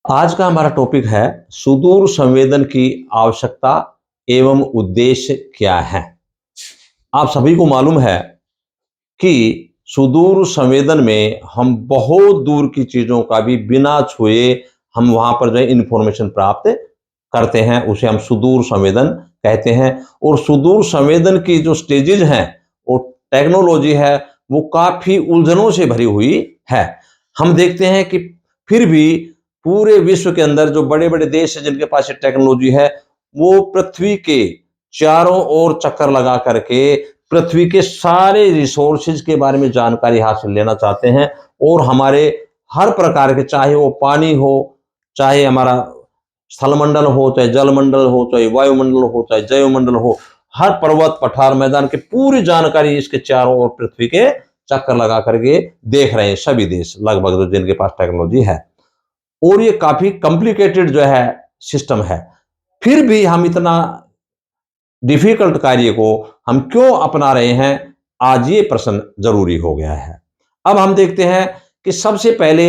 आज का हमारा टॉपिक है सुदूर संवेदन की आवश्यकता एवं उद्देश्य क्या है। आप सभी को मालूम है कि सुदूर संवेदन में हम बहुत दूर की चीजों का भी बिना छुए हम वहां पर जो है इंफॉर्मेशन प्राप्त करते हैं, उसे हम सुदूर संवेदन कहते हैं। और सुदूर संवेदन की जो स्टेजेज हैं और टेक्नोलॉजी है वो काफी उलझनों से भरी हुई है। हम देखते हैं कि फिर भी पूरे विश्व के अंदर जो बड़े बड़े देश हैं जिनके पास ये टेक्नोलॉजी है, वो पृथ्वी के चारों ओर चक्कर लगा करके पृथ्वी के सारे रिसोर्सेज के बारे में जानकारी हासिल लेना चाहते हैं। और हमारे हर प्रकार के, चाहे वो पानी हो, चाहे हमारा स्थलमंडल हो, चाहे जलमंडल हो, चाहे वायुमंडल हो, चाहे जैवमंडल हो, हर पर्वत पठार मैदान की पूरी जानकारी इसके चारों ओर पृथ्वी के चक्कर लगा करके देख रहे हैं सभी देश लगभग जिनके पास टेक्नोलॉजी है। और ये काफी कॉम्प्लिकेटेड जो है सिस्टम है। फिर भी हम इतना डिफिकल्ट कार्य को हम क्यों अपना रहे हैं, आज ये प्रश्न जरूरी हो गया है। अब हम देखते हैं कि सबसे पहले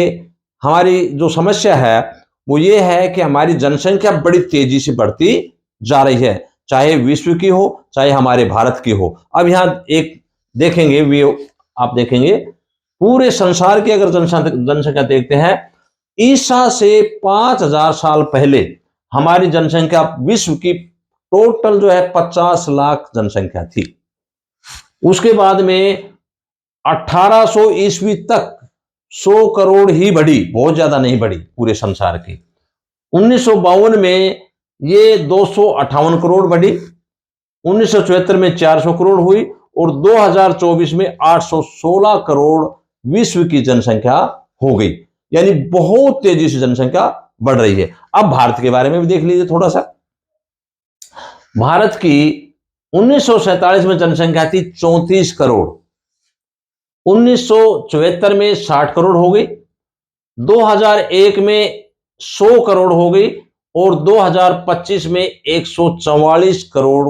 हमारी जो समस्या है वो ये है कि हमारी जनसंख्या बड़ी तेजी से बढ़ती जा रही है, चाहे विश्व की हो चाहे हमारे भारत की हो। अब यहां एक देखेंगे वे, आप देखेंगे पूरे संसार की अगर जनसंख्या देखते हैं, ईसा से 5000 साल पहले हमारी जनसंख्या विश्व की टोटल जो है 50 लाख जनसंख्या थी। उसके बाद में 1800 ईस्वी तक 100 करोड़ ही बढ़ी, बहुत ज्यादा नहीं बढ़ी पूरे संसार की। 1952 में ये 258 करोड़ बढ़ी, 1974 में 400 करोड़ हुई और 2024 में 816 करोड़ विश्व की जनसंख्या हो गई। यानी बहुत तेजी से जनसंख्या बढ़ रही है। अब भारत के बारे में भी देख लीजिए थोड़ा सा। भारत की 1947 में जनसंख्या थी 34 करोड़, 1974 में 60 करोड़ हो गई, 2001 में 100 करोड़ हो गई और 2025 में 144 करोड़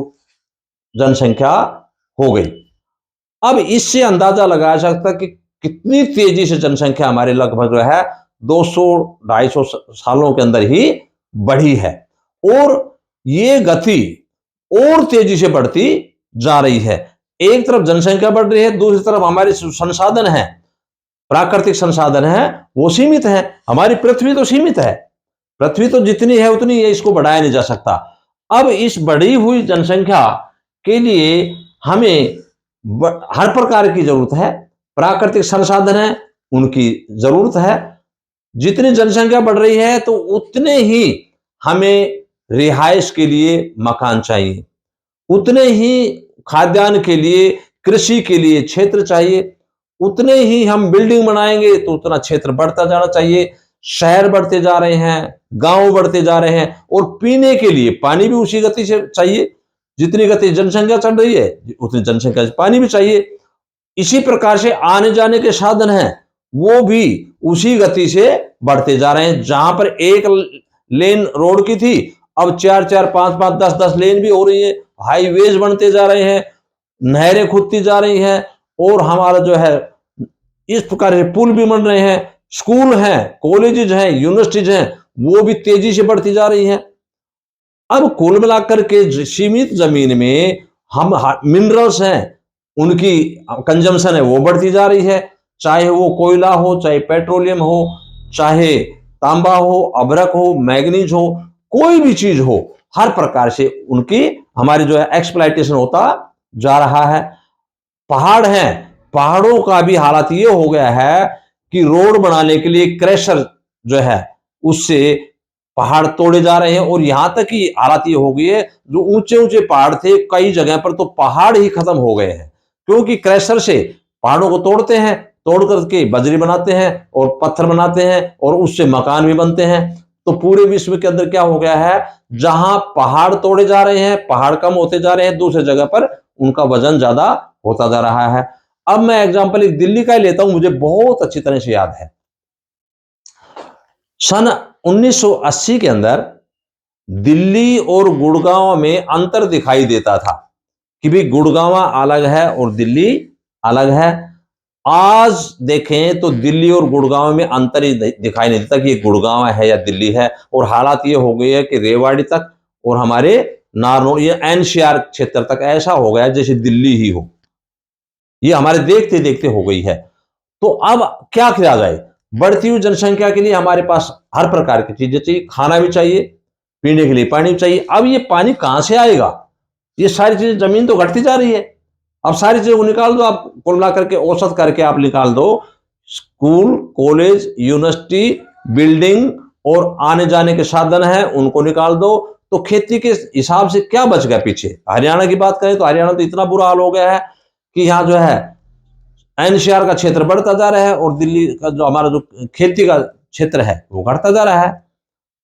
जनसंख्या हो गई। अब इससे अंदाजा लगाया सकता है कि कितनी तेजी से जनसंख्या हमारे लगभग जो है 200-250 सालों के अंदर ही बढ़ी है। और ये गति और तेजी से बढ़ती जा रही है। एक तरफ जनसंख्या बढ़ रही है, दूसरी तरफ हमारे संसाधन है, प्राकृतिक संसाधन है, वो सीमित है। हमारी पृथ्वी तो सीमित है, पृथ्वी तो जितनी है उतनी है, इसको बढ़ाया नहीं जा सकता। अब इस बढ़ी हुई जनसंख्या के लिए हमें हर प्रकार की जरूरत है, प्राकृतिक संसाधन है उनकी जरूरत है। जितनी जनसंख्या बढ़ रही है तो उतने ही हमें रिहाइश के लिए मकान चाहिए, उतने ही खाद्यान्न के लिए, कृषि के लिए क्षेत्र चाहिए, उतने ही हम बिल्डिंग बनाएंगे तो उतना क्षेत्र बढ़ता जाना चाहिए। शहर बढ़ते जा रहे हैं, गांव बढ़ते जा रहे हैं और पीने के लिए पानी भी उसी गति से चाहिए। जितनी गति जनसंख्या चढ़ रही है उतनी जनसंख्या से पानी भी चाहिए। इसी प्रकार से आने जाने के साधन हैं वो भी उसी गति से बढ़ते जा रहे हैं। जहां पर एक लेन रोड की थी, अब 4-4, 5-5, 10-10 लेन भी हो रही है, हाईवेज बनते जा रहे हैं, नहरें खुदती जा रही हैं और हमारा जो है इस प्रकार से पुल भी बन रहे हैं, स्कूल हैं, कॉलेजेज हैं, यूनिवर्सिटीज हैं, वो भी तेजी से बढ़ती जा रही हैं। अब कुल मिलाकर के सीमित जमीन में हम मिनरल्स हैं, उनकी कंजम्पशन है वो बढ़ती जा रही है, चाहे वो कोयला हो, चाहे पेट्रोलियम हो, चाहे तांबा हो, अभ्रक हो, मैग्नीज हो, कोई भी चीज हो, हर प्रकार से उनकी हमारी जो है एक्सप्लॉइटेशन होता जा रहा है। पहाड़ हैं, पहाड़ों का भी हालत ये हो गया है कि रोड बनाने के लिए क्रैशर जो है उससे पहाड़ तोड़े जा रहे हैं। और यहां तक की हालत ये हो गई है, जो ऊंचे ऊंचे पहाड़ थे कई जगह पर तो पहाड़ ही खत्म हो गए हैं, क्योंकि क्रैशर से पहाड़ों को तोड़ते हैं, तोड़ करके बजरी बनाते हैं और पत्थर बनाते हैं और उससे मकान भी बनते हैं। तो पूरे विश्व के अंदर क्या हो गया है, जहां पहाड़ तोड़े जा रहे हैं, पहाड़ कम होते जा रहे हैं, दूसरे जगह पर उनका वजन ज्यादा होता जा रहा है। अब मैं एग्जांपल एक दिल्ली का ही लेता हूं, मुझे बहुत अच्छी तरह से याद है। सन 1980 के अंदर दिल्ली और गुड़गांव में अंतर दिखाई देता था कि भी गुड़गांव अलग है और दिल्ली अलग है। आज देखें तो दिल्ली और गुड़गांव में अंतर ही दिखाई नहीं देता कि ये गुड़गांव है या दिल्ली है। और हालात ये हो गई है कि रेवाड़ी तक और हमारे नारनौल ये एनसीआर क्षेत्र तक ऐसा हो गया जैसे दिल्ली ही हो। ये हमारे देखते देखते हो गई है। तो अब क्या किया जाए? बढ़ती हुई जनसंख्या के लिए हमारे पास हर प्रकार की चीजें चाहिए, खाना भी चाहिए, पीने के लिए पानी भी चाहिए। अब ये पानी कहां से आएगा? ये सारी चीजें, जमीन तो घटती जा रही है। अब सारी चीजों को निकाल दो, आप कुल मिला करके औसत करके आप निकाल दो। स्कूल, कॉलेज, यूनिवर्सिटी, बिल्डिंग और आने जाने के साधन है उनको निकाल दो, तो खेती के हिसाब से क्या बच गया पीछे? हरियाणा की बात करें तो हरियाणा तो इतना बुरा हाल हो गया है कि यहाँ जो है एनसीआर का क्षेत्र बढ़ता जा रहा है और दिल्ली का जो हमारा जो खेती का क्षेत्र है वो घटता जा रहा है।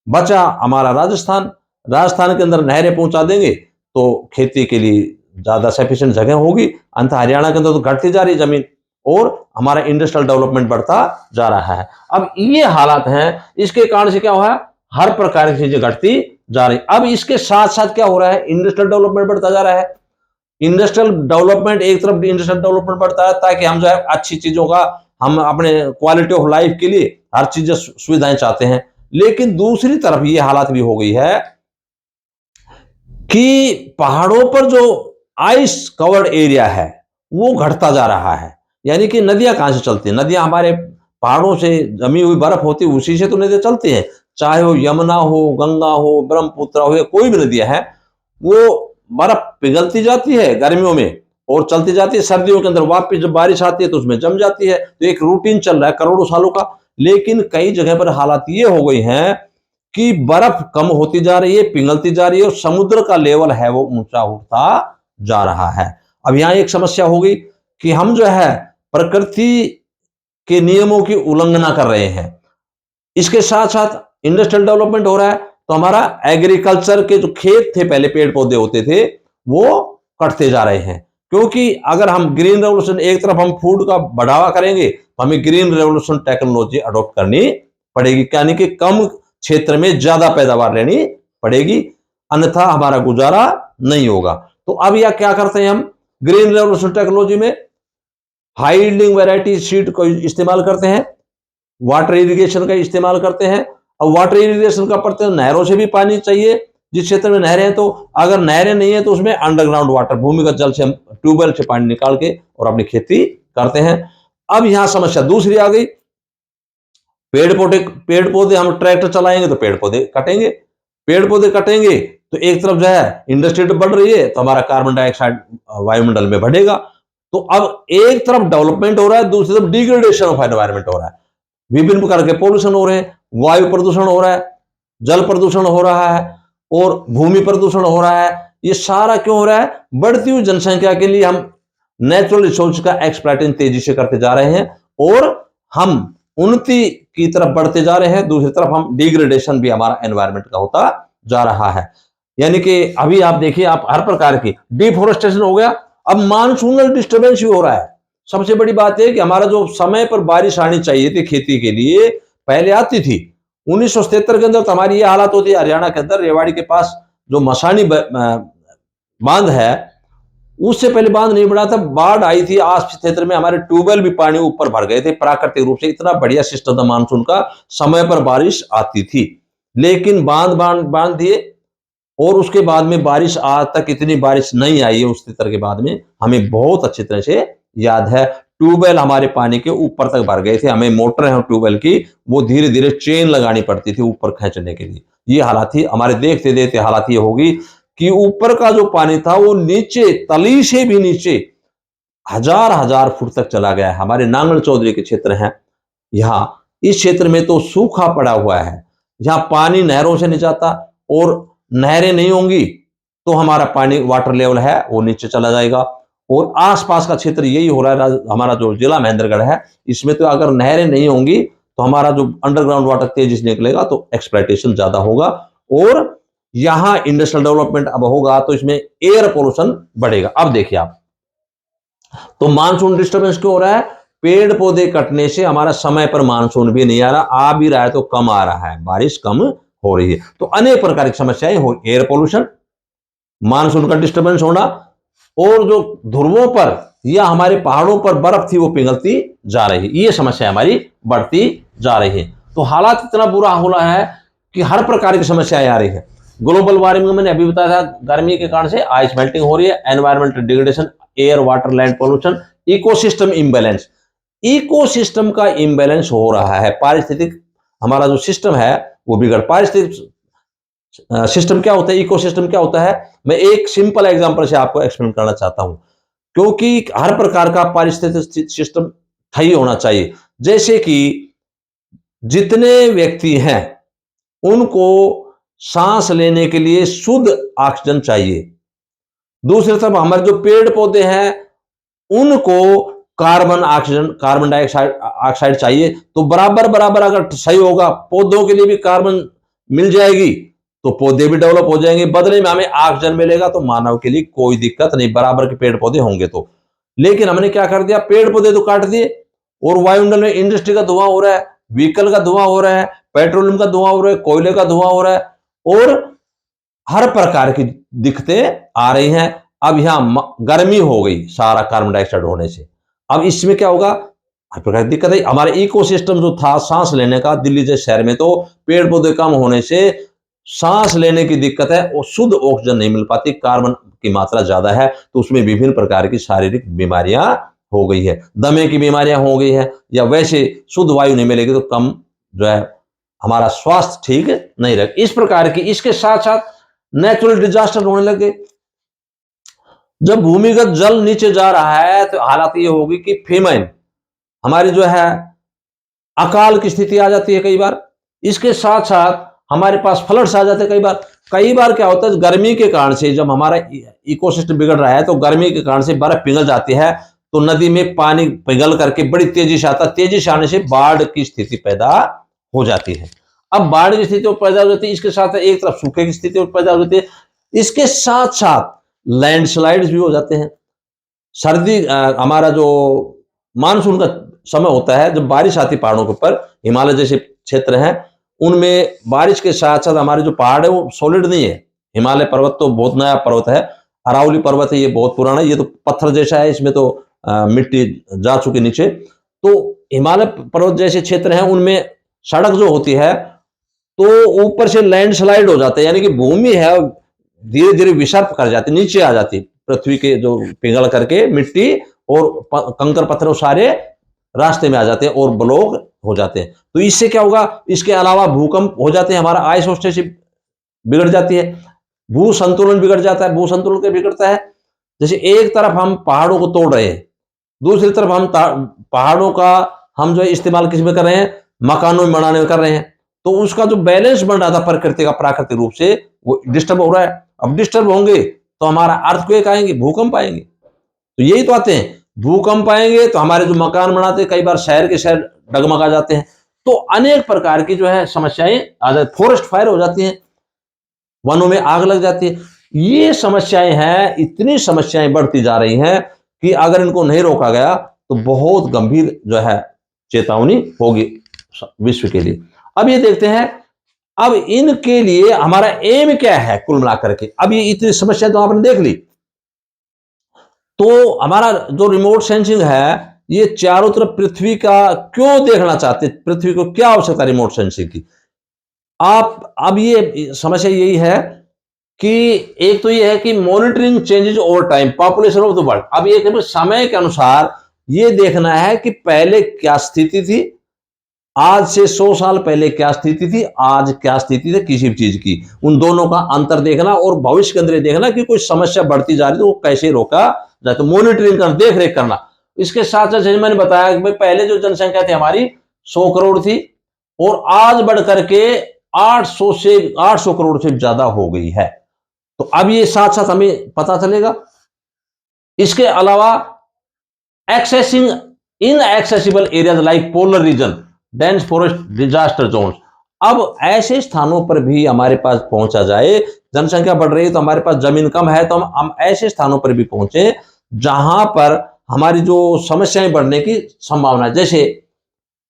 बचा हमारा राजस्थान। राजस्थान के अंदर नहरें पहुंचा देंगे तो खेती के लिए ज्यादा सफिशिएंट जगह होगी। अंत हरियाणा के अंदर तो घटती जा रही जमीन और हमारा इंडस्ट्रियल डेवलपमेंट बढ़ता जा रहा है। अब ये हालात हैं, इसके कारण से क्या हुआ है? हर प्रकार की चीजें घटती जा रही। अब इसके साथ साथ क्या हो रहा है? इंडस्ट्रियल डेवलपमेंट बढ़ता जा रहा है। इंडस्ट्रियल डेवलपमेंट, एक तरफ इंडस्ट्रियल डेवलपमेंट बढ़ता है ताकि हम जो है अच्छी चीजों का, हम अपने क्वालिटी ऑफ लाइफ के लिए हर चीजें सुविधाएं चाहते हैं। लेकिन दूसरी तरफ ये हालात भी हो गई है कि पहाड़ों पर जो आइस कवर्ड एरिया है वो घटता जा रहा है। यानी कि नदियां कहां से चलती हैं? नदियां हमारे पहाड़ों से जमी हुई बर्फ होती है, उसी से तो नदियां चलती हैं। चाहे वो यमुना हो, गंगा हो, ब्रह्मपुत्र हो, या कोई भी नदियां है, वो बर्फ पिघलती जाती है गर्मियों में और चलती जाती है। सर्दियों के अंदर वापस जब बारिश आती है तो उसमें जम जाती है। तो एक रूटीन चल रहा है करोड़ों सालों का। लेकिन कई जगह पर हालात ये हो गई हैं कि बर्फ कम होती जा रही है, पिघलती जा रही है और समुद्र का लेवल है वो ऊंचा उठता जा रहा है। अब यहां एक समस्या हो गई कि हम जो है प्रकृति के नियमों की उल्लंघना कर रहे हैं। इसके साथ साथ इंडस्ट्रियल डेवलपमेंट हो रहा है तो हमारा एग्रीकल्चर के जो खेत थे, पहले पेड़ पौधे होते थे, वो कटते जा रहे हैं। क्योंकि अगर हम ग्रीन रेवोल्यूशन, एक तरफ हम फूड का बढ़ावा करेंगे तो हमें ग्रीन रेवोल्यूशन टेक्नोलॉजी अडॉप्ट करनी पड़ेगी, यानी कि कम क्षेत्र में ज्यादा पैदावार लेनी पड़ेगी, अन्यथा हमारा गुजारा नहीं होगा। तो अब यह क्या करते हैं हम ग्रीन रेवोल्यूशन टेक्नोलॉजी में? हाई यील्डिंग वैरायटी सीड को इस्तेमाल करते हैं, वाटर इरिगेशन का इस्तेमाल करते हैं। अब वाटर इरिगेशन का पड़ते हैं, नहरों से भी पानी चाहिए जिस क्षेत्र में नहरें हैं। तो अगर नहरें नहीं है तो उसमें अंडरग्राउंड वाटर, भूमिगत जल से हम ट्यूबवेल से पानी निकाल के और अपनी खेती करते हैं। अब यहां समस्या दूसरी आ गई, पेड़ पौधे हम ट्रैक्टर चलाएंगे तो पेड़ पौधे कटेंगे। पेड़ पौधे कटेंगे तो एक तरफ जो है इंडस्ट्री बढ़ रही है तो हमारा कार्बन डाइऑक्साइड वायुमंडल में बढ़ेगा। तो अब एक तरफ डेवलपमेंट हो रहा है, दूसरी तरफ डिग्रेडेशन ऑफ एनवायरमेंट हो रहा है। विभिन्न प्रकार के पोल्यूशन हो रहे हैं, वायु प्रदूषण हो रहा है, जल प्रदूषण हो रहा है और भूमि प्रदूषण हो रहा है। ये सारा क्यों हो रहा है? बढ़ती हुई जनसंख्या के लिए हम नेचुरल रिसोर्स का एक्सप्लॉइटेशन तेजी से करते जा रहे हैं और हम उन्नति की तरफ बढ़ते जा रहे हैं। दूसरी तरफ हम डिग्रेडेशन भी हमारा एनवायरमेंट का होता जा रहा है। यानी कि अभी आप देखिए, आप हर प्रकार की डिफोरेस्टेशन हो गया, अब मानसूनल डिस्टर्बेंस भी हो रहा है। सबसे बड़ी बात है कि हमारा जो समय पर बारिश आनी चाहिए थी खेती के लिए, पहले आती थी। 1977 के अंदर तो हमारी ये हालत होती है, हरियाणा के अंदर रेवाड़ी के पास जो मसानी बांध है, उससे पहले बांध नहीं बना था, बाढ़ आई थी आस क्षेत्र में, हमारे ट्यूबवेल भी पानी ऊपर भर गए थे प्राकृतिक रूप से। इतना बढ़िया सिस्टम था मानसून का, समय पर बारिश आती थी। लेकिन बांध दिए और उसके बाद में बारिश आज तक इतनी बारिश नहीं आई है उस क्षेत्र के बाद में। हमें बहुत अच्छी तरह से याद है, ट्यूबवेल हमारे पानी के ऊपर तक भर गए थे। हमें मोटर है ट्यूबवेल की, वो धीरे धीरे चेन लगानी पड़ती थी ऊपर खींचने के लिए। ये हालात थी हमारे, देखते देखते हालात ये होगी कि ऊपर का जो पानी था वो नीचे, तली से भी नीचे हजार हजार फुट तक चला गया है। हमारे नांगल चौधरी के क्षेत्र हैं, यहाँ इस क्षेत्र में तो सूखा पड़ा हुआ है। यहाँ पानी नहरों से नहीं जाता और नहरें नहीं होंगी तो हमारा पानी वाटर लेवल है वो नीचे चला जाएगा। और आसपास का क्षेत्र यही हो रहा है। हमारा जो जिला महेंद्रगढ़ है, इसमें तो अगर नहरें नहीं होंगी तो हमारा जो अंडरग्राउंड वाटर तेजी से निकलेगा तो एक्सप्लॉइटेशन ज्यादा होगा और यहां इंडस्ट्रियल डेवलपमेंट अब होगा तो इसमें एयर पोल्यूशन बढ़ेगा। अब देखिए आप, तो मानसून डिस्टर्बेंस क्यों हो रहा है? पेड़ पौधे कटने से हमारा समय पर मानसून भी नहीं आ रहा, आ भी रहा है तो कम आ रहा है, बारिश कम हो रही है। तो अनेक प्रकार की समस्याएं हो, एयर पोल्यूशन, मानसून का डिस्टर्बेंस होना और जो ध्रुवों पर या हमारे पहाड़ों पर बर्फ थी वो पिघलती जा रही है, ये समस्या हमारी बढ़ती जा रही है। तो हालात इतना बुरा हो रहा है कि हर प्रकार की समस्याएं आ रही है। ग्लोबल वार्मिंग में मैंने अभी बताया था, गर्मी के कारण से आइस मेल्टिंग हो रही है, environmental degradation, air water land pollution, ecosystem imbalance. Ecosystem का इम्बैलेंस हो रहा है, पारिस्थितिक हमारा जो सिस्टम है वो बिगड़। पारिस्थितिक सिस्टम क्या होता है, इकोसिस्टम क्या होता है, मैं एक सिंपल एग्जांपल से आपको एक्सप्लेन करना चाहता हूं, क्योंकि हर प्रकार का पारिस्थितिक सिस्टम सही होना चाहिए। जैसे कि जितने व्यक्ति हैं उनको सांस लेने के लिए शुद्ध ऑक्सीजन चाहिए, दूसरी तरफ हमारे जो पेड़ पौधे हैं उनको carbon oxygen, carbon dioxide oxide चाहिए। तो बराबर बराबर अगर सही होगा, पौधों के लिए भी कार्बन मिल जाएगी तो पौधे भी डेवलप हो जाएंगे, बदले में हमें ऑक्सीजन मिलेगा, तो मानव के लिए कोई दिक्कत नहीं, बराबर के पेड़ पौधे होंगे तो। लेकिन हमने क्या कर दिया, पेड़ पौधे तो काट दिए और वायुमंडल में इंडस्ट्री का धुआं हो रहा है, व्हीकल का धुआं हो रहा है, पेट्रोलियम का धुआं हो रहा है, कोयले का धुआं हो रहा है, और हर प्रकार की दिक्कतें आ रही हैं। अब यहां गर्मी हो गई सारा कार्बन डाइऑक्साइड होने से, अब इसमें क्या होगा, हर प्रकार की दिक्कत है। हमारे इकोसिस्टम जो था सांस लेने का, दिल्ली जैसे शहर में तो पेड़ पौधे कम होने से सांस लेने की दिक्कत है और शुद्ध ऑक्सीजन नहीं मिल पाती, कार्बन की मात्रा ज्यादा है, तो उसमें विभिन्न प्रकार की शारीरिक बीमारियां हो गई है, दमे की बीमारियां हो गई है, या वैसे शुद्ध वायु नहीं मिलेगी तो कम जो है हमारा स्वास्थ्य ठीक नहीं रहे। इस प्रकार की, इसके साथ साथ नेचुरल डिजास्टर होने लगे। जब भूमिगत जल नीचे जा रहा है तो हालत ये होगी कि फेमाइन, हमारी जो है अकाल की स्थिति आ जाती है कई बार। इसके साथ साथ हमारे पास फ्लड्स आ जाते हैं कई बार। कई बार क्या होता है, गर्मी के कारण से जब हमारा इकोसिस्टम बिगड़ रहा है तो गर्मी के कारण से बर्फ पिघल जाती है, तो नदी में पानी पिघल करके बड़ी तेजी से आता है, तेजी से आने से बाढ़ की स्थिति पैदा हो जाती है। अब बाढ़ की स्थिति पैदा हो जाती है, इसके साथ एक तरफ सूखे की स्थिति पैदा हो जाती है, इसके साथ साथ लैंडस्लाइड्स भी हो जाते हैं। सर्दी हमारा जो मानसून का समय होता है, जब बारिश आती है पहाड़ों के ऊपर, हिमालय जैसे क्षेत्र हैं उनमें बारिश के साथ साथ हमारे जो पहाड़ है वो सॉलिड नहीं है। हिमालय पर्वत तो बहुत नया पर्वत है, अरावली पर्वत है, ये बहुत पुराना है, ये तो पत्थर जैसा है, इसमें तो मिट्टी जा चुकी नीचे। तो हिमालय पर्वत जैसे क्षेत्र हैं उनमें सड़क जो होती है तो ऊपर से लैंडस्लाइड हो जाते हैं, यानी कि भूमि है धीरे धीरे विसर्प कर जाती, नीचे आ जाती, पृथ्वी के जो पिघल करके मिट्टी और कंकर पत्थर सारे रास्ते में आ जाते हैं और ब्लॉक हो जाते हैं। तो इससे क्या होगा, इसके अलावा भूकंप हो जाते हैं, हमारा आइसोस्टेसिस बिगड़ जाती है, भू संतुलन बिगड़ जाता है। भू संतुलन क्या बिगड़ता है, जैसे एक तरफ हम पहाड़ों को तोड़ रहे हैं, दूसरी तरफ हम पहाड़ों का हम जो है इस्तेमाल किस में कर रहे हैं, मकानों में बनाने में कर रहे हैं, तो उसका जो बैलेंस बन रहा था प्रकृति का प्राकृतिक रूप से वो डिस्टर्ब हो रहा है। अब डिस्टर्ब होंगे तो हमारा अर्थक्वेक आएंगे, भूकंप आएंगे, तो यही तो आते हैं, भूकंप आएंगे तो हमारे जो मकान बनाते कई बार शहर के शहर डगमगा जाते हैं। तो अनेक प्रकार की जो है समस्याएं आ जाती, फॉरेस्ट फायर हो जाती हैं, वनों में आग लग जाती है। ये समस्याएं हैं, इतनी समस्याएं बढ़ती जा रही हैं कि अगर इनको नहीं रोका गया तो बहुत गंभीर जो है चेतावनी होगी विश्व के लिए। अब ये देखते हैं, अब इनके लिए हमारा एम क्या है कुल मिलाकर के। अब ये इतनी समस्या तो आपने देख ली, तो हमारा जो रिमोट सेंसिंग है ये चारों तरफ पृथ्वी का क्यों देखना चाहते, पृथ्वी को क्या आवश्यकता रिमोट सेंसिंग की। आप अब ये समस्या यही है कि एक तो ये है कि monitoring changes over time, population of the world. अब ये समय के अनुसार ये देखना है कि पहले क्या स्थिति थी, आज से 100 साल पहले क्या स्थिति थी, आज क्या स्थिति थी किसी भी चीज की, उन दोनों का अंतर देखना और भविष्य के अंदर देखना कि कोई समस्या बढ़ती जा रही है तो वो कैसे रोका जाए, तो मॉनिटरिंग करना, देख रेख करना। इसके साथ साथ जैसे मैंने बताया कि भाई पहले जो जनसंख्या थी हमारी 100 करोड़ थी और आज बढ़ करके 800 करोड़ से ज्यादा हो गई है। तो अब ये साथ साथ हमें पता चलेगा। इसके अलावा accessing inaccessible areas like polar region, dense forest, disaster zones. अब ऐसे स्थानों पर भी हमारे पास पहुंचा जाए, जनसंख्या बढ़ रही है तो हमारे पास जमीन कम है, तो हम ऐसे स्थानों पर भी पहुंचे जहां पर हमारी जो समस्याएं बढ़ने की संभावना है, जैसे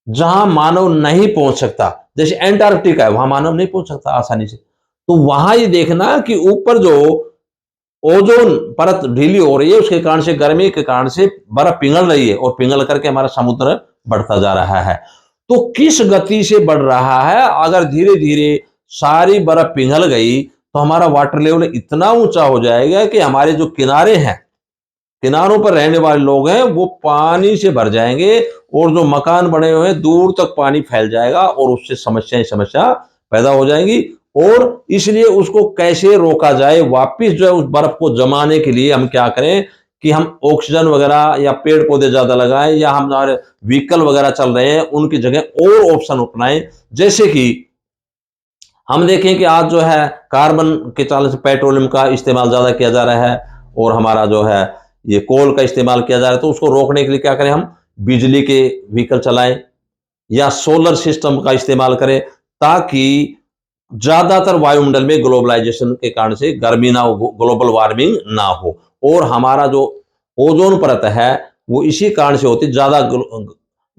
जहां मानव नहीं पहुंच सकता, जैसे एंटार्क्टिका है, वहां मानव नहीं पहुंच सकता आसानी से, तो वहां ये देखना कि ऊपर जो ओजोन परत ढीली हो रही है, उसके कारण से गर्मी के कारण से बर्फ पिघल रही है और पिघल करके हमारा समुद्र बढ़ता जा रहा है। तो किस गति से बढ़ रहा है? अगर धीरे धीरे सारी बर्फ पिघल गई तो हमारा वाटर लेवल इतना ऊंचा हो जाएगा कि हमारे जो किनारे हैं, किनारों पर रहने वाले लोग हैं, वो पानी से भर जाएंगे और जो मकान बने हुए हैं दूर तक पानी फैल जाएगा और उससे समस्या पैदा हो जाएंगी। और इसलिए उसको कैसे रोका जाए, वापिस जो है उस बर्फ को जमाने के लिए हम क्या करें कि हम ऑक्सीजन वगैरह या पेड़ पौधे ज्यादा लगाएं, या हमारे व्हीकल वगैरह चल रहे हैं उनकी जगह और ऑप्शन अपनाएं। जैसे कि हम देखें कि आज जो है कार्बन के चालन से पेट्रोलियम का इस्तेमाल ज्यादा किया जा रहा है और हमारा जो है ये कोल का इस्तेमाल किया जा रहा है, तो उसको रोकने के लिए क्या करें, हम बिजली के व्हीकल चलाएं या सोलर सिस्टम का इस्तेमाल करें, ताकि ज्यादातर वायुमंडल में ग्लोबलाइजेशन के कारण से गर्मी ना हो, ग्लोबल वार्मिंग ना हो। और हमारा जो ओजोन परत है वो इसी कारण से होती है, ज्यादा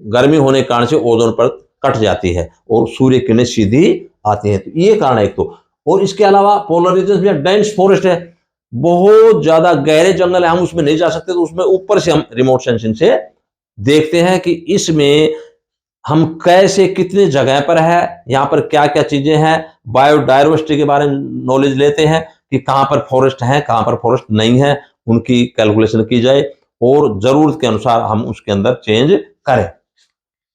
गर्मी होने के कारण से ओजोन परत कट जाती है और सूर्य किरणें सीधी आती हैं। तो ये कारण है एक तो। और इसके अलावा पोलर रीजन में डेंस फॉरेस्ट है, बहुत ज्यादा गहरे जंगल है, हम उसमें नहीं जा सकते, तो उसमें ऊपर से हम रिमोट सेंसिंग से देखते हैं कि इसमें हम कैसे कितने जगह पर है, यहाँ पर क्या क्या चीजें हैं, बायोडायवर्सिटी के बारे में नॉलेज लेते हैं कि कहाँ पर फॉरेस्ट है कहाँ पर फॉरेस्ट नहीं है, उनकी कैलकुलेशन की जाए और जरूरत के अनुसार हम उसके अंदर चेंज करें,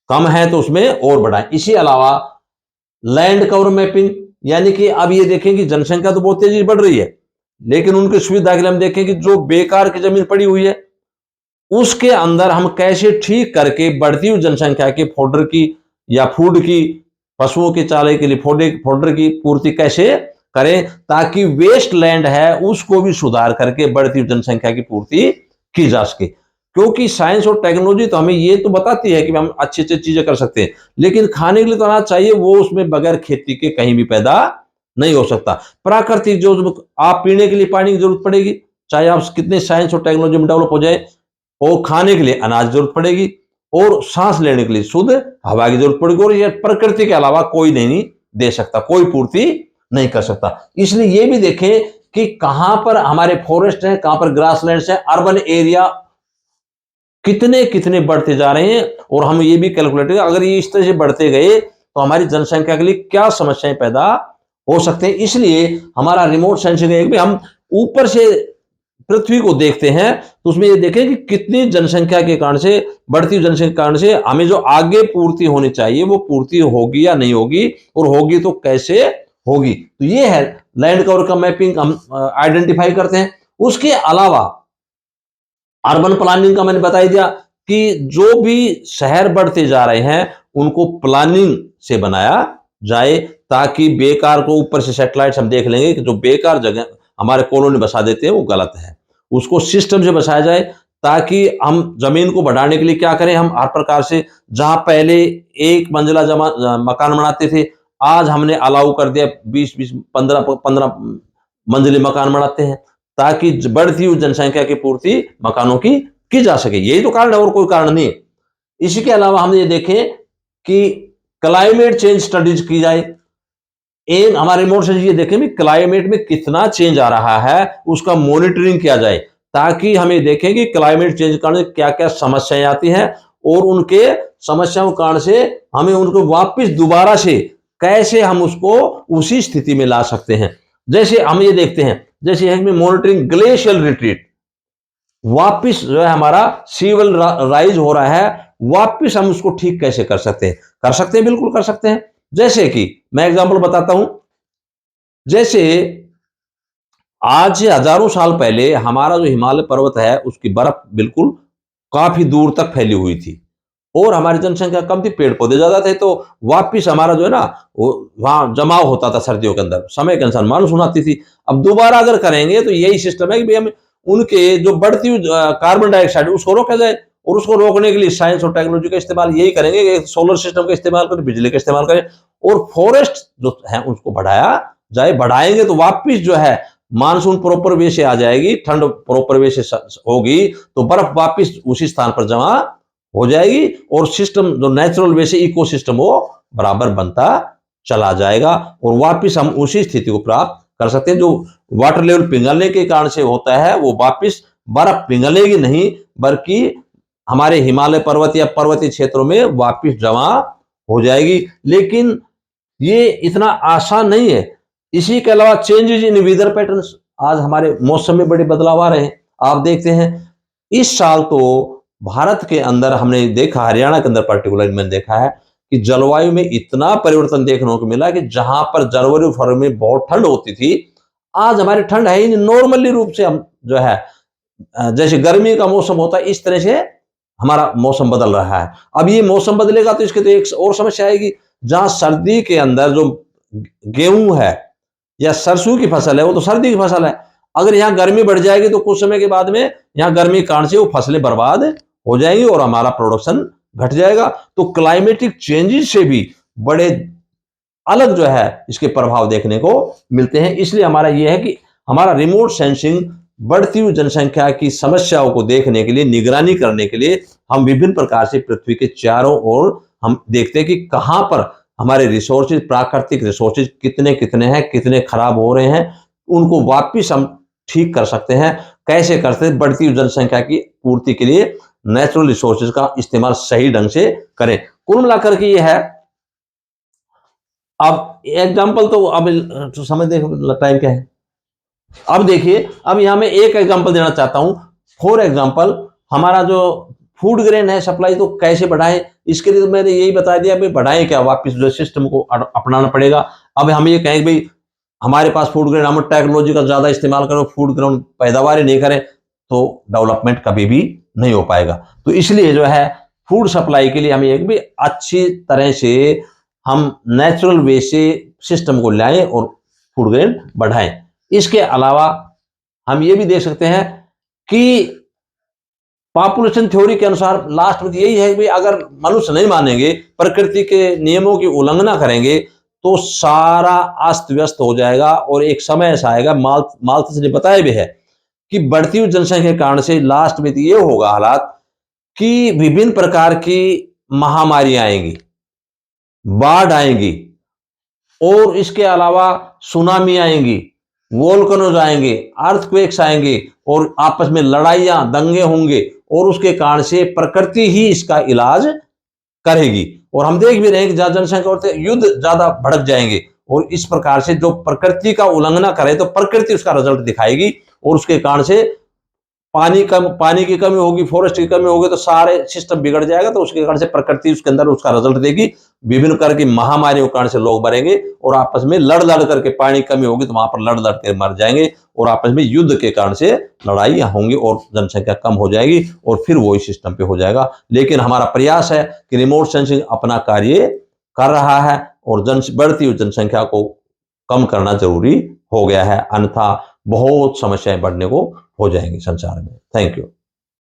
कम है तो उसमें और बढ़ाएं। इसी अलावा लैंड कवर मैपिंग, यानी कि अब ये देखें कि जनसंख्या तो बहुत तेजी बढ़ रही है, लेकिन उनकी सुविधा के लिए हम देखें कि जो बेकार की जमीन पड़ी हुई है उसके अंदर हम कैसे ठीक करके बढ़ती हुई जनसंख्या के फोडर की या फूड की, पशुओं के चारे के लिए फोडर की पूर्ति कैसे करें, ताकि वेस्ट लैंड है उसको भी सुधार करके बढ़ती हुई जनसंख्या की पूर्ति की जा सके। क्योंकि साइंस और टेक्नोलॉजी तो हमें ये तो बताती है कि हम अच्छी अच्छी चीजें कर सकते हैं, लेकिन खाने के लिए तो अनाज चाहिए, वो उसमें बगैर खेती के कहीं भी पैदा नहीं हो सकता। प्राकृतिक जो आप पीने के लिए पानी की जरूरत पड़ेगी, चाहे आप कितने साइंस और टेक्नोलॉजी में डेवलप हो जाए, और खाने के लिए अनाज जरूरत पड़ेगी और सांस लेने के लिए शुद्ध हवा की जरूरत पड़ेगी, और यह प्रकृति के अलावा कोई नहीं दे सकता, कोई पूर्ति नहीं कर सकता। इसलिए ये भी देखें कि कहां पर हमारे फॉरेस्ट है, कहां पर ग्रासलैंड्स है, अर्बन एरिया कितने कितने बढ़ते जा रहे हैं, और हम ये भी कैलकुलेट करें अगर ये इस तरह से बढ़ते गए तो हमारी जनसंख्या के लिए क्या समस्याएं पैदा हो सकते हैं। इसलिए हमारा रिमोट सेंसिंग है कि हम ऊपर से पृथ्वी को देखते हैं तो उसमें ये देखें कि कितनी जनसंख्या के कारण से, बढ़ती हुई जनसंख्या के कारण से हमें जो आगे पूर्ति होनी चाहिए वो पूर्ति होगी या नहीं होगी, और होगी तो कैसे होगी। तो ये है लैंड कवर का मैपिंग, हम आइडेंटिफाई करते हैं। उसके अलावा अर्बन प्लानिंग का मैंने बता दिया कि जो भी शहर बढ़ते जा रहे हैं उनको प्लानिंग से बनाया जाए, ताकि बेकार को ऊपर से सैटेलाइट हम देख लेंगे कि जो बेकार जगह हमारे कॉलोनी बसा देते हैं वो गलत है, उसको सिस्टम से बसाया जाए, ताकि हम जमीन को बढ़ाने के लिए क्या करें, हम हर प्रकार से, जहां पहले एक मंजिला मकान बनाते थे, आज हमने अलाउ कर दिया 20-20 15 मंजिले मकान बनाते हैं, ताकि बढ़ती हुई जनसंख्या की पूर्ति मकानों की जा सके। यही तो कारण है और कोई कारण नहीं है। इसी के अलावा हम ये देखें कि क्लाइमेट चेंज स्टडीज की जाए, हमारे रिमोट से ये देखें भी क्लाइमेट में कितना चेंज आ रहा है, उसका मॉनिटरिंग किया जाए, ताकि हमें देखें कि क्लाइमेट चेंज के कारण क्या क्या समस्याएं आती हैं, और उनके समस्याओं के कारण से हमें उनको वापस दोबारा से कैसे हम उसको उसी स्थिति में ला सकते हैं। जैसे हम ये देखते हैं, जैसे हमें मॉनिटरिंग ग्लेशियल रिट्रीट, वापिस जो है हमारा सीवल राइज हो रहा है, वापिस हम उसको ठीक कैसे कर सकते हैं, बिल्कुल कर सकते हैं। जैसे कि मैं एग्जांपल बताता हूं, जैसे आज से हजारों साल पहले हमारा जो हिमालय पर्वत है उसकी बर्फ बिल्कुल काफी दूर तक फैली हुई थी, और हमारी जनसंख्या कम थी, पेड़ पौधे ज्यादा थे, तो वापिस हमारा जो है ना वो वहां जमाव होता था सर्दियों के अंदर, समय के अनुसार मानसून आती थी। अब दोबारा अगर करेंगे तो यही सिस्टम है कि हम उनके जो बढ़ती हुई कार्बन डाइऑक्साइड उसको रोका जाए, और उसको रोकने के लिए साइंस और टेक्नोलॉजी का इस्तेमाल यही करेंगे कि सोलर सिस्टम का इस्तेमाल करें, बिजली का इस्तेमाल करें, और फॉरेस्ट जो है उसको बढ़ाया जाए। बढ़ाएंगे तो वापिस जो है मानसून प्रॉपर वे से आ जाएगी, ठंड प्रॉपर वे से होगी, तो बर्फ वापिस उसी स्थान पर जमा हो जाएगी, और सिस्टम जो नेचुरल वे से इकोसिस्टम वो बराबर बनता चला जाएगा, और वापिस हम उसी स्थिति को प्राप्त कर सकते हैं। जो वाटर लेवल पिघलने के कारण से होता है वो वापस बर्फ पिघलेगी नहीं, बल्कि हमारे हिमालय पर्वत या पर्वतीय क्षेत्रों में वापस जमा हो जाएगी। लेकिन ये इतना आसान नहीं है। इसी के अलावा चेंजेस इन वेदर पैटर्न्स, आज हमारे मौसम में बड़े बदलाव आ रहे हैं। आप देखते हैं इस साल तो भारत के अंदर हमने देखा, हरियाणा के अंदर पर्टिकुलर मैंने देखा है कि जलवायु में इतना परिवर्तन देखने को मिला कि जहां पर जनवरी फरवरी में बहुत ठंड होती थी, आज हमारी ठंड है ही नहीं। नॉर्मली रूप से हम जो है जैसे गर्मी का मौसम होता है इस तरह से हमारा मौसम बदल रहा है। अब ये मौसम बदलेगा तो इसके तो एक और समस्या आएगी। जहां सर्दी के अंदर जो गेहूं है या सरसों की फसल है वो तो सर्दी की फसल है, अगर यहाँ गर्मी बढ़ जाएगी तो कुछ समय के बाद में यहाँ गर्मी के कारण से वो फसलें बर्बाद हो जाएंगी और हमारा प्रोडक्शन घट जाएगा। तो क्लाइमेटिक चेंजेस से भी बड़े अलग जो है इसके प्रभाव देखने को मिलते हैं। इसलिए हमारा यह है कि हमारा रिमोट सेंसिंग बढ़ती हुई जनसंख्या की समस्याओं को देखने के लिए, निगरानी करने के लिए हम विभिन्न प्रकार से पृथ्वी के चारों ओर हम देखते हैं कि कहां पर हमारे रिसोर्सेज, प्राकृतिक रिसोर्सेज कितने कितने हैं, कितने खराब हो रहे हैं, उनको वापिस हम ठीक कर सकते हैं। कैसे करते हैं? बढ़ती हुई जनसंख्या की पूर्ति के लिए नेचुरल रिसोर्सेज का इस्तेमाल सही ढंग से करें। कुल मिलाकर के ये है। अब एग्जाम्पल तो अब समझ देखो टाइम क्या है। अब देखिए, अब यहां मैं एक एग्जांपल देना चाहता हूं। फॉर एग्जांपल हमारा जो फूड ग्रेन है सप्लाई तो कैसे बढ़ाएं, इसके लिए तो मैंने यही बता दिया भाई बढ़ाएं क्या, वापस जो सिस्टम को अपनाना पड़ेगा। अब हम ये कहें भाई हमारे पास फूड ग्रेन, हम टेक्नोलॉजी का ज्यादा इस्तेमाल करें, फूड ग्रेन पैदावार नहीं करें तो डेवलपमेंट कभी भी नहीं हो पाएगा। तो इसलिए जो है फूड सप्लाई के लिए हमें एक भी अच्छी तरह से हम नेचुरल वे से सिस्टम को लाएं और फूड ग्रेन बढ़ाएं। इसके अलावा हम ये भी देख सकते हैं कि पॉपुलेशन थ्योरी के अनुसार लास्ट में यही है कि अगर मनुष्य नहीं मानेंगे, प्रकृति के नियमों की उल्लंघना करेंगे तो सारा अस्त व्यस्त हो जाएगा। और एक समय ऐसा आएगा, माल्थस ने बताया भी है कि बढ़ती हुई जनसंख्या के कारण से लास्ट में ये होगा हालात कि विभिन्न प्रकार की महामारी आएंगी, बाढ़ आएंगी, और इसके अलावा सुनामी आएंगी, वोल्केनोज आएंगे, अर्थक्वेक्स आएंगे, और आपस में लड़ाइयां, दंगे होंगे, और उसके कारण से प्रकृति ही इसका इलाज करेगी। और हम देख भी रहे हैं कि ज्यादा जनसंख्या होते युद्ध ज्यादा भड़क जाएंगे, और इस प्रकार से जो प्रकृति का उल्लंघना करे तो प्रकृति उसका रिजल्ट दिखाएगी, और उसके कारण से पानी की कमी होगी, फॉरेस्ट की कमी होगी, तो सारे सिस्टम बिगड़ जाएगा। तो उसके कारण से प्रकृति उसके अंदर उसका रिजल्ट देगी। विभिन्न प्रकार की महामारियों के कारण से लोग मरेंगे, और आपस में लड़ लड़ करके, पानी कमी होगी तो वहां पर लड़ लड़ कर मर जाएंगे, और आपस में युद्ध के कारण से लड़ाइयां होंगी और जनसंख्या कम हो जाएगी, और फिर वही सिस्टम पे हो जाएगा। लेकिन हमारा प्रयास है कि रिमोट सेंसिंग अपना कार्य कर रहा है, और बढ़ती हुई जनसंख्या को कम करना जरूरी हो गया है, अन्यथा बहुत समस्याएं बढ़ने को हो जाएंगी संसार में। Thank you.